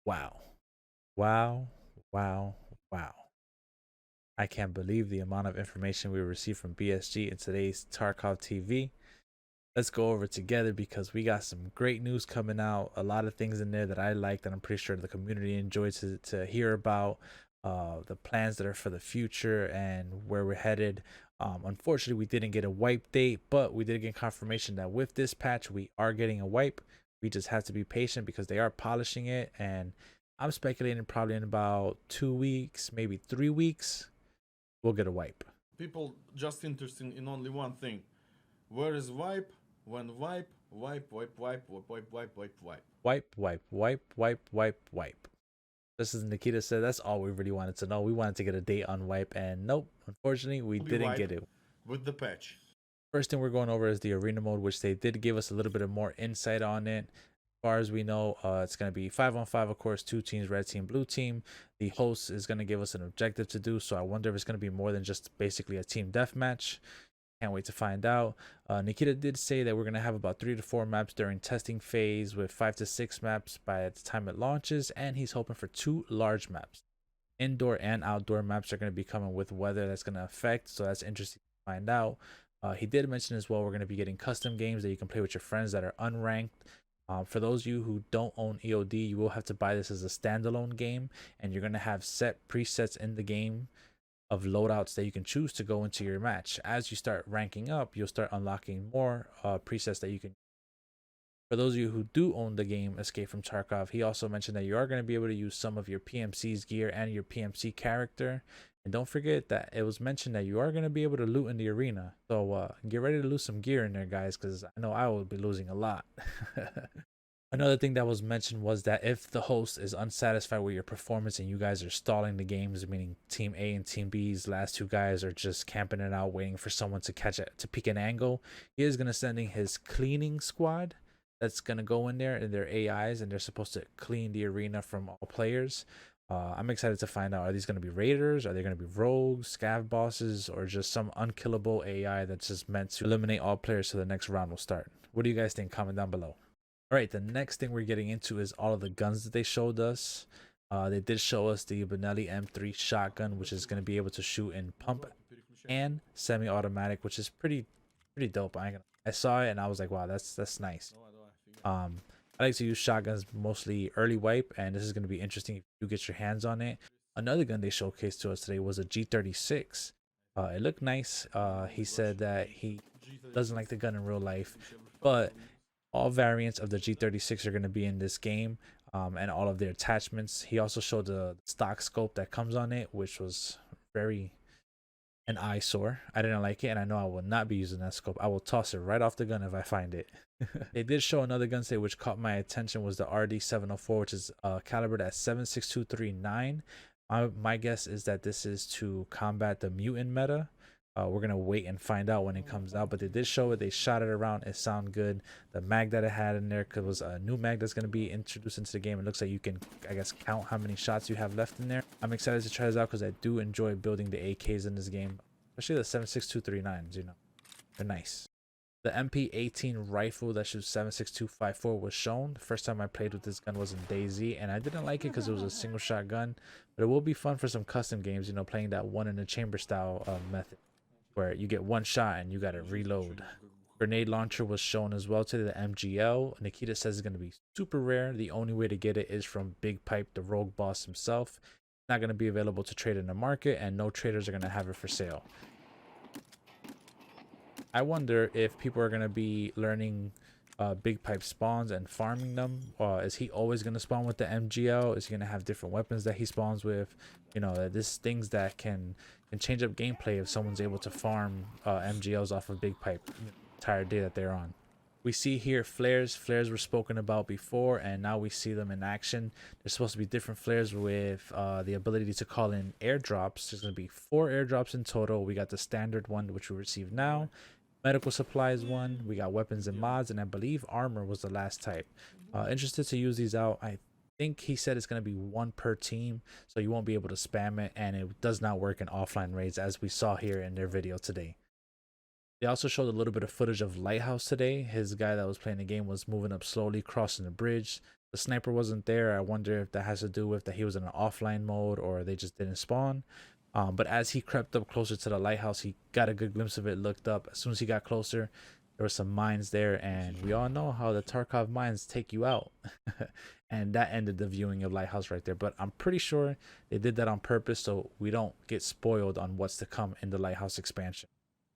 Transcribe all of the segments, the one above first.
Wow. Wow. Wow. Wow. I can't believe the amount of information we received from BSG in today's Tarkov TV. Let's go over it together because we got some great news coming out. A lot of things in there that I like that I'm pretty sure the community enjoys to hear about. The plans that are for the future and where we're headed. Unfortunately, we didn't get a wipe date, but we did get confirmation that with this patch, we are getting a wipe. We just have to be patient because they are polishing it. And I'm speculating probably in about 2 weeks, maybe 3 weeks, we'll get a wipe. People just interested in only one thing. Where is wipe? When wipe, wipe, wipe, wipe, wipe, wipe, wipe, wipe, wipe. Wipe, wipe, wipe, wipe, wipe, wipe. Just as Nikita said, that's all we really wanted to know. We wanted to get a date on wipe, and nope, unfortunately, we Will be didn't wipe get it. with the patch. First thing we're going over is the arena mode, which they did give us a little bit of more insight on it. As far as we know, it's going to be 5-on-5, of course, 2 teams, red team, blue team. The host is going to give us an objective to do, so I wonder if it's going to be more than just basically a team deathmatch. Can't wait to find out. Nikita did say that we're going to have about 3 to 4 maps during testing phase with 5 to 6 maps by the time it launches, and he's hoping for 2 large maps. Indoor and outdoor maps are going to be coming with weather that's going to affect, so that's interesting to find out. He did mention as well we're going to be getting custom games that you can play with your friends that are unranked. For those of you who don't own EOD, you will have to buy this as a standalone game, and you're going to have set presets in the game of loadouts that you can choose to go into your match. As you start ranking up, you'll start unlocking more presets that you can. For those of you who do own the game Escape from Tarkov, he also mentioned that you are going to be able to use some of your PMC's gear and your PMC character. And don't forget that it was mentioned that you are going to be able to loot in the arena. So get ready to lose some gear in there, guys, because I know I will be losing a lot. Another thing that was mentioned was that if the host is unsatisfied with your performance and you guys are stalling the games, meaning Team A and Team B's last 2 guys are just camping it out, waiting for someone to catch it to pick an angle, he is gonna sending his cleaning squad that's gonna go in there and their AIs, and they're supposed to clean the arena from all players. I'm excited to find out, are these gonna be raiders? Are they gonna be rogues, scav bosses, or just some unkillable AI that's just meant to eliminate all players so the next round will start? What do you guys think? Comment down below. All right, the next thing we're getting into is all of the guns that they showed us. They did show us the Benelli M3 shotgun, which is going to be able to shoot in pump and semi-automatic, which is pretty dope. I saw it and I was like, wow, that's nice. I like to use shotguns mostly early wipe, and this is going to be interesting if you get your hands on it. Another gun they showcased to us today was a G36. It looked nice. He said that he doesn't like the gun in real life, but all variants of the G36 are going to be in this game, and all of their attachments. He also showed the stock scope that comes on it, which was very an eyesore. I didn't like it, and I know I will not be using that scope. I will toss it right off the gun if I find it. They did show another gun say which caught my attention was the RD704, which is calibered at 7.6239. My guess is that this is to combat the mutant meta. We're gonna wait and find out when it comes out, but they did show it. They shot it around. It sounded good. The mag that it had in there, cause it was a new mag that's gonna be introduced into the game. It looks like you can, I guess, count how many shots you have left in there. I'm excited to try this out because I do enjoy building the AKs in this game, especially the 7.6239s. You know, they're nice. The MP18 rifle that shoots 7.6254 was shown. The first time I played with this gun was in DayZ, and I didn't like it because it was a single shot gun. But it will be fun for some custom games, you know, playing that one in the chamber style method, where you get one shot and you gotta reload. Grenade launcher was shown as well today, the MGL. Nikita says it's gonna be super rare. The only way to get it is from Big Pipe, the rogue boss himself. It's not gonna be available to trade in the market, and no traders are gonna have it for sale. I wonder if people are gonna be learning Big Pipe spawns and farming them. Is he always gonna spawn with the MGL? Is he gonna have different weapons that he spawns with? You know, this things that can change up gameplay if someone's able to farm MGLs off of Big Pipe the entire day that they're on. We see here flares. Flares were spoken about before, and now we see them in action. There's supposed to be different flares with the ability to call in airdrops. There's going to be 4 airdrops in total. We got the standard one, which we receive now. Medical supplies one. We got weapons and mods, and I believe armor was the last type. Interested to use these out. I think he said it's going to be 1 per team, so you won't be able to spam it, and it does not work in offline raids as we saw here in their video today. They also showed a little bit of footage of Lighthouse today. His guy that was playing the game was moving up slowly, crossing the bridge. the sniper wasn't there. I wonder if that has to do with that he was in an offline mode or they just didn't spawn. But as he crept up closer to the lighthouse, he got a good glimpse of it, looked up. As soon as he got closer, there were some mines there, and we all know how the Tarkov mines take you out. And that ended the viewing of Lighthouse right there. But I'm pretty sure they did that on purpose so we don't get spoiled on what's to come in the Lighthouse expansion.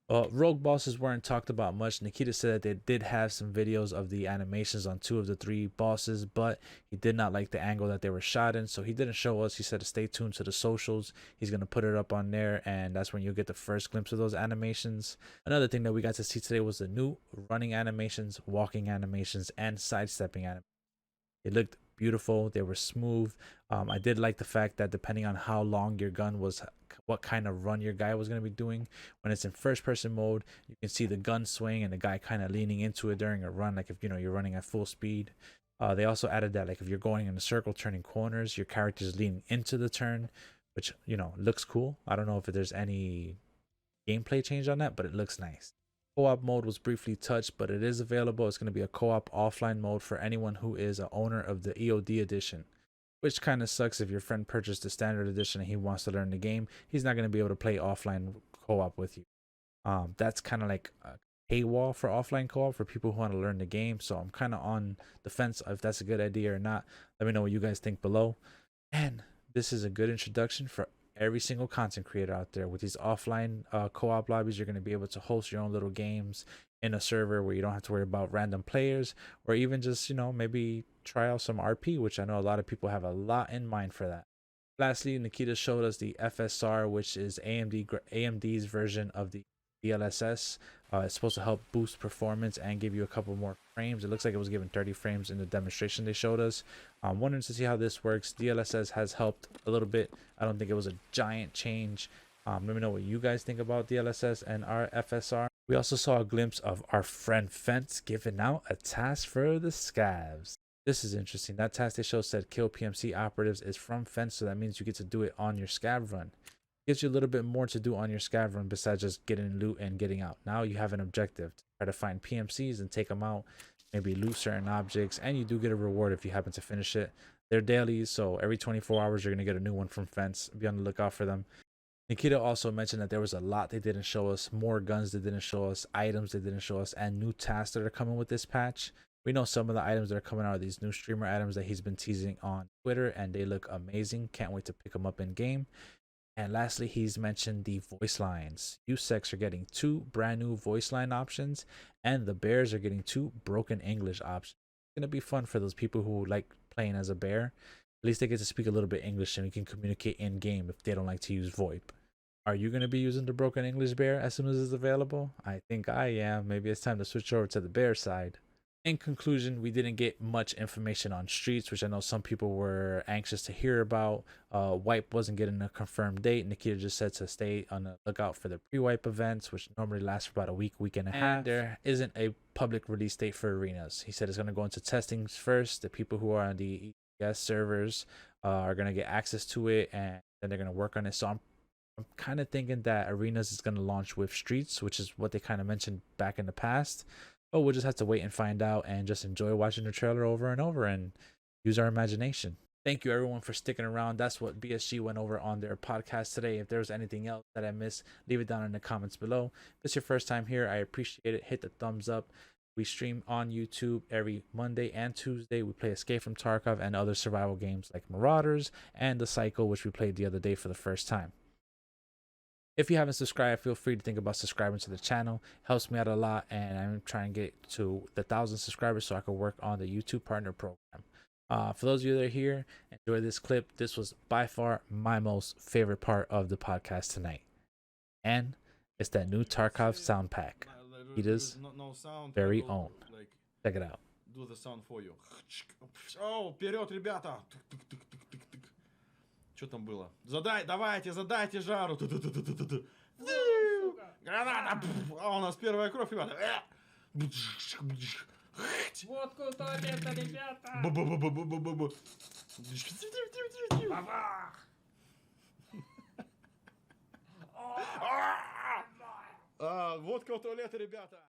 Rogue bosses weren't talked about much. Nikita said that they did have some videos of the animations on 2 of the 3 bosses, but he did not like the angle that they were shot in, so he didn't show us. He said to stay tuned to the socials. He's going to put it up on there, and that's when you'll get the first glimpse of those animations. Another thing that we got to see today was the new running animations, walking animations, and sidestepping animations. It looked beautiful. They were smooth. I did like the fact that depending on how long your gun was, what kind of run your guy was going to be doing. When it's in first person mode, you can see the gun swing and the guy kind of leaning into it during a run, like if you're running at full speed. They also added that like if you're going in a circle turning corners, your character is leaning into the turn, which looks cool. I don't know if there's any gameplay change on that, but it looks nice. Co-op mode was briefly touched, but it is available. It's going to be a co-op offline mode for anyone who is an owner of the EOD edition, which kind of sucks. If your friend purchased the standard edition and he wants to learn the game, he's not going to be able to play offline co-op with you. That's kind of like a paywall for offline co-op for people who want to learn the game. So I'm kind of on the fence if that's a good idea or not. Let me know what you guys think below. And this is a good introduction for every single content creator out there. With these offline co-op lobbies, you're going to be able to host your own little games in a server where you don't have to worry about random players, or even just maybe try out some RP, which I know a lot of people have a lot in mind for that. Lastly, Nikita showed us the FSR, which is AMD's version of the DLSS. It's supposed to help boost performance and give you a couple more frames. It looks like it was given 30 frames in the demonstration they showed us. I'm wondering to see how this works. DLSS has helped a little bit. I don't think it was a giant change. Let me know what you guys think about DLSS and our FSR. We also saw a glimpse of our friend Fence giving out a task for the scavs. This is interesting. That task they showed said kill PMC operatives is from Fence, so that means you get to do it on your scav run. Gives you a little bit more to do on your scav run besides just getting loot and getting out. Now you have an objective to try to find PMCs and take them out, maybe loot certain objects, and you do get a reward if you happen to finish it. They're dailies, so every 24 hours you're going to get a new one from Fence. Be on the lookout for them. Nikita also mentioned that there was a lot they didn't show us, more guns they didn't show us, items they didn't show us, and new tasks that are coming with this patch. We know some of the items that are coming out are these new streamer items that he's been teasing on Twitter, and they look amazing. Can't wait to pick them up in game. And lastly, he's mentioned the voice lines. USEX are getting 2 brand new voice line options, and the Bears are getting 2 broken English options. It's going to be fun for those people who like playing as a bear. At least they get to speak a little bit English and we can communicate in game if they don't like to use VoIP. Are you going to be using the broken English bear as soon as it's available? I think I am. Maybe it's time to switch over to the bear side. In conclusion, we didn't get much information on Streets, which I know some people were anxious to hear about. Wipe wasn't getting a confirmed date. Nikita just said to stay on the lookout for the pre-wipe events, which normally last for about a week and a half. There isn't a public release date for arenas. He said it's going to go into testing first. The people who are on the ES servers are going to get access to it, and then they're going to work on it. So I'm kind of thinking that arenas is going to launch with Streets, which is what they kind of mentioned back in the past. But we'll just have to wait and find out and just enjoy watching the trailer over and over and use our imagination. Thank you everyone for sticking around. That's what BSG went over on their podcast today. If there's anything else that I missed, leave it down in the comments below. If it's your first time here, I appreciate it. Hit the thumbs up. We stream on YouTube every Monday and Tuesday. We play Escape from Tarkov and other survival games like Marauders and The Cycle, which we played the other day for the first time. If you haven't subscribed, feel free to think about subscribing to the channel. Helps me out a lot, and I'm trying to get to the 1,000 subscribers so I can work on the YouTube Partner Program. For those of you that are here, enjoy this clip. This was by far my most favorite part of the podcast tonight. And it's that new Tarkov sound pack. Nikita's very own. Check it out. Do the sound for you. Oh, вперед, ребята! Что там было? Давайте, задайте жару. Граната! А у нас первая кровь, ребята. Водку в туалет, ребята! Водка в туалет, ребята!